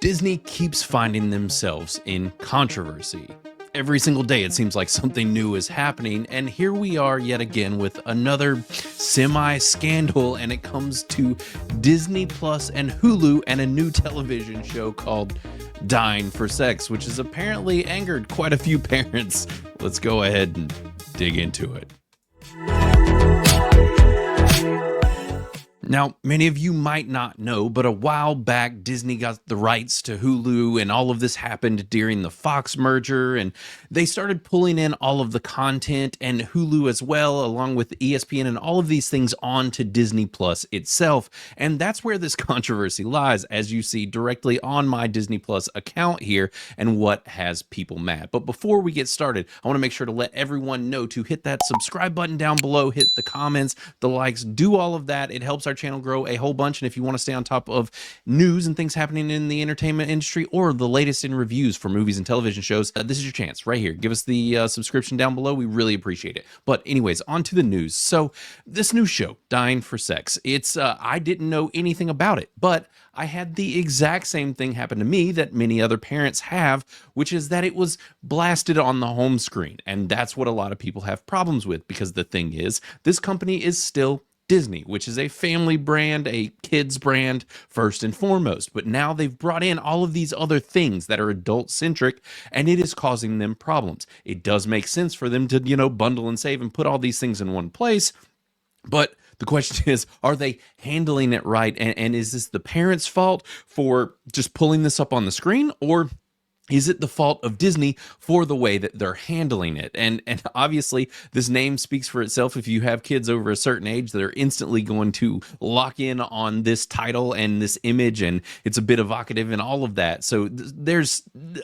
Disney keeps finding themselves in controversy. Every single day, it seems like something new is happening, and here we are yet again with another semi-scandal, and it comes to Disney Plus and Hulu and a new television show called Dying for Sex, which has apparently angered quite a few parents. Let's go ahead and dig into it. Now, many of you might not know, but a while back, Disney got the rights to Hulu, and all of this happened during the Fox merger, and they started pulling in all of the content and Hulu as well, along with ESPN and all of these things onto Disney Plus itself. And that's where this controversy lies, as you see directly on my Disney Plus account here, and what has people mad. But before we get started, I want to make sure to let everyone know to hit that subscribe button down below, hit the comments, the likes, do all of that. It helps our channel grow a whole bunch, and if you want to stay on top of news and things happening in the entertainment industry or the latest in reviews for movies and television shows, this is your chance right here. Give us the subscription down below. We really appreciate it. But anyways, on to the news. So this new show, Dying for Sex, it's I didn't know anything about it, but I had the exact same thing happen to me that many other parents have, which is that it was blasted on the home screen, and that's what a lot of people have problems with, because the thing is, this company is still Disney, which is a family brand, a kids brand first and foremost. But now they've brought in all of these other things that are adult centric, and it is causing them problems. It does make sense for them to, bundle and save and put all these things in one place. But the question is, are they handling it right? And is this the parents' fault for just pulling this up on the screen, or is it the fault of Disney for the way that they're handling it? And obviously, this name speaks for itself. If you have kids over a certain age, that are instantly going to lock in on this title and this image, and it's a bit evocative and all of that. So there's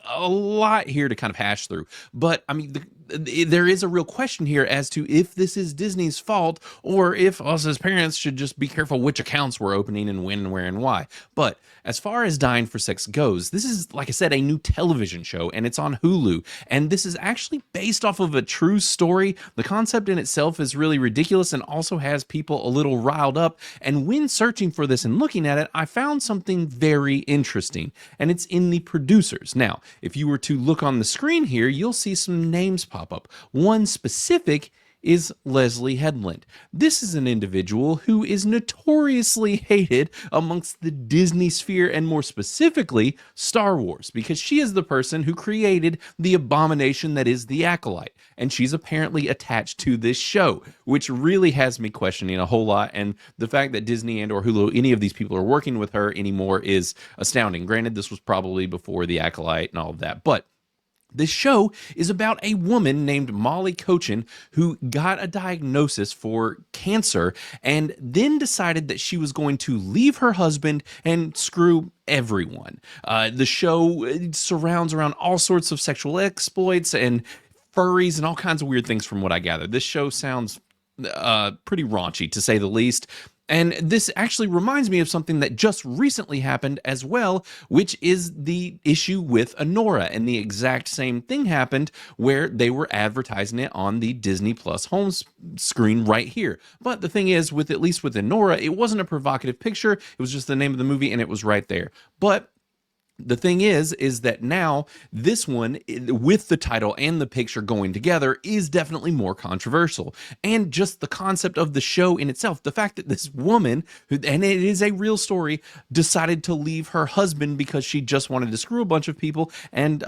a lot here to kind of hash through. But, I mean, there is a real question here as to if this is Disney's fault, or if us as parents should just be careful which accounts we're opening and when, where, and why. But as far as Dying for Sex goes, this is, like I said, a new television show, and it's on Hulu. And this is actually based off of a true story. The concept in itself is really ridiculous and also has people a little riled up. And when searching for this and looking at it, I found something very interesting, and it's in the producers. Now, if you were to look on the screen here, you'll see some names pop up. One specific is Leslie Headland. This is an individual who is notoriously hated amongst the Disney sphere, and more specifically, Star Wars, because she is the person who created the abomination that is the Acolyte, and she's apparently attached to this show, which really has me questioning a whole lot, and the fact that Disney and or Hulu, any of these people are working with her anymore is astounding. Granted, this was probably before the Acolyte and all of that, but this show is about a woman named Molly Cochin who got a diagnosis for cancer and then decided that she was going to leave her husband and screw everyone. The show surrounds around all sorts of sexual exploits and furries and all kinds of weird things from what I gather. This show sounds pretty raunchy, to say the least. And this actually reminds me of something that just recently happened as well, which is the issue with Anora. And the exact same thing happened where they were advertising it on the Disney Plus home screen right here. But the thing is, at least with Anora, it wasn't a provocative picture. It was just the name of the movie, and it was right there. But the thing is that now this one, with the title and the picture going together, is definitely more controversial. And just the concept of the show in itself, the fact that this woman, and it is a real story, decided to leave her husband because she just wanted to screw a bunch of people, and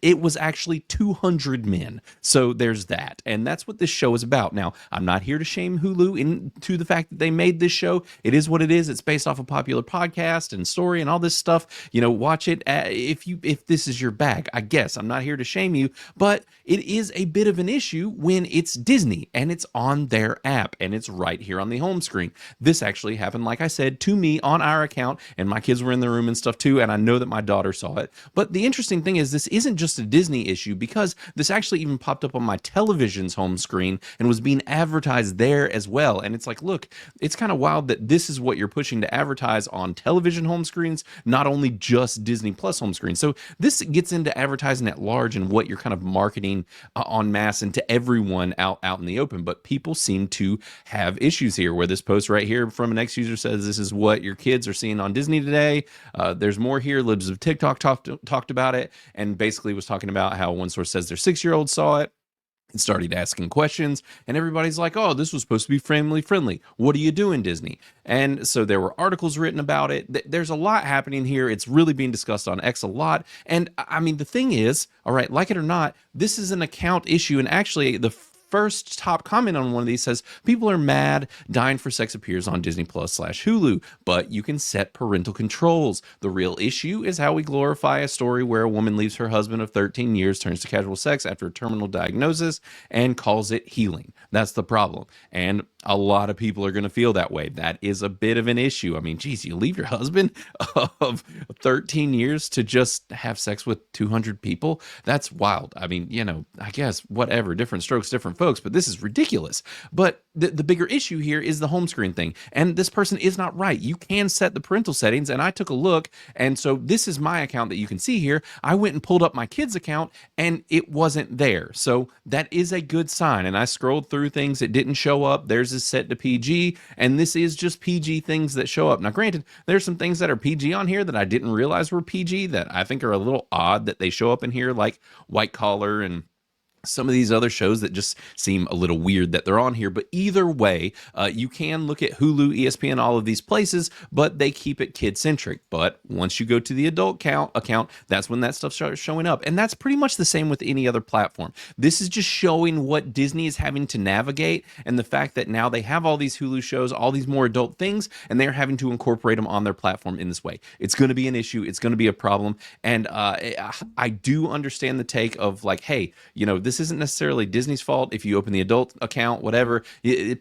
it was actually 200 men. So there's that. And that's what this show is about. Now, I'm not here to shame Hulu into the fact that they made this show. It is what it is. It's based off a popular podcast and story and all this stuff. Watch it if this is your bag, I guess. I'm not here to shame you, but it is a bit of an issue when it's Disney and it's on their app and it's right here on the home screen. This actually happened, like I said, to me on our account, and my kids were in the room and stuff too, and I know that my daughter saw it. But the interesting thing is, this isn't just a Disney issue, because this actually even popped up on my television's home screen and was being advertised there as well. And it's like, look, it's kind of wild that this is what you're pushing to advertise on television home screens, not only just Disney Disney Plus home screen. So this gets into advertising at large and what you're kind of marketing en masse into everyone out in the open. But people seem to have issues here, where this post right here from an ex-user says, this is what your kids are seeing on Disney today. There's more here. Libs of TikTok talked about it, and basically was talking about how one source says their 6-year-old saw it and started asking questions, and everybody's like, oh, this was supposed to be family friendly. What are you doing, Disney? And so there were articles written about it. There's a lot happening here. It's really being discussed on X a lot. And I mean, the thing is, all right, like it or not, this is an account issue. And actually, the first top comment on one of these says, people are mad Dying for Sex appears on Disney Plus / Hulu, but you can set parental controls. The real issue is how we glorify a story where a woman leaves her husband of 13 years, turns to casual sex after a terminal diagnosis, and calls it healing. That's the problem. And a lot of people are going to feel that way. That is a bit of an issue. I mean, geez, you leave your husband of 13 years to just have sex with 200 people? That's wild. I mean, you know, I guess whatever, different strokes, different folks, but this is ridiculous. But the bigger issue here is the home screen thing. And this person is not right. You can set the parental settings, and I took a look. And so this is my account that you can see here. I went and pulled up my kid's account, and it wasn't there. So that is a good sign. And I scrolled through things. It didn't show up. Theirs is set to PG, and this is just PG things that show up. Now, granted, there's some things that are PG on here that I didn't realize were PG that I think are a little odd that they show up in here, like White Collar and some of these other shows that just seem a little weird that they're on here. But either way, you can look at Hulu, ESPN, all of these places, but they keep it kid-centric. But once you go to the adult account, that's when that stuff starts showing up. And that's pretty much the same with any other platform. This is just showing what Disney is having to navigate, and the fact that now they have all these Hulu shows, all these more adult things, and they're having to incorporate them on their platform in this way. It's going to be an issue. It's going to be a problem. And I do understand the take of like, hey, you know, this isn't necessarily Disney's fault if you open the adult account, whatever.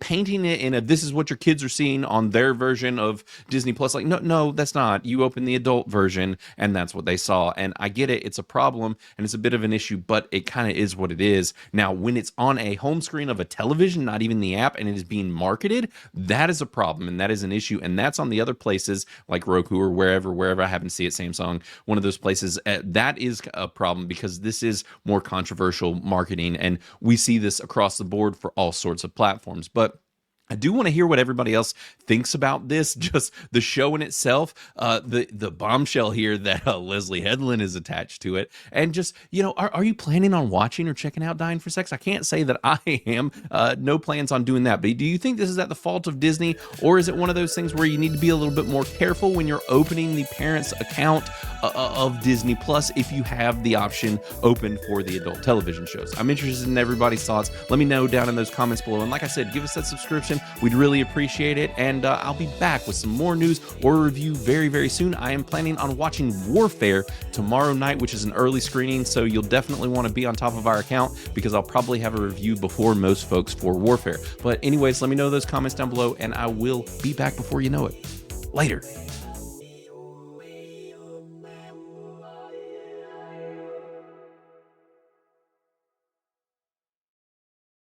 Painting it in a, this is what your kids are seeing on their version of Disney Plus. Like, no, that's not. You open the adult version, and that's what they saw. And I get it. It's a problem, and it's a bit of an issue, but it kind of is what it is. Now, when it's on a home screen of a television, not even the app, and it is being marketed, that is a problem, and that is an issue. And that's on the other places like Roku or wherever I happen to see it, Samsung, one of those places. That is a problem because this is more controversial marketing, and we see this across the board for all sorts of platforms. But I do want to hear what everybody else thinks about this, just the show in itself, the bombshell here that Leslie Headland is attached to it. And just, you know, are you planning on watching or checking out Dying for Sex? I can't say that I am. No plans on doing that. But do you think this is at the fault of Disney, or is it one of those things where you need to be a little bit more careful when you're opening the parent's account of Disney Plus if you have the option open for the adult television shows? I'm interested in everybody's thoughts. Let me know down in those comments below. And like I said, give us that subscription. We'd really appreciate it. And I'll be back with some more news or review very, very soon. I am planning on watching Warfare tomorrow night, which is an early screening. So you'll definitely want to be on top of our account because I'll probably have a review before most folks for Warfare. But anyways, let me know those comments down below, and I will be back before you know it. Later.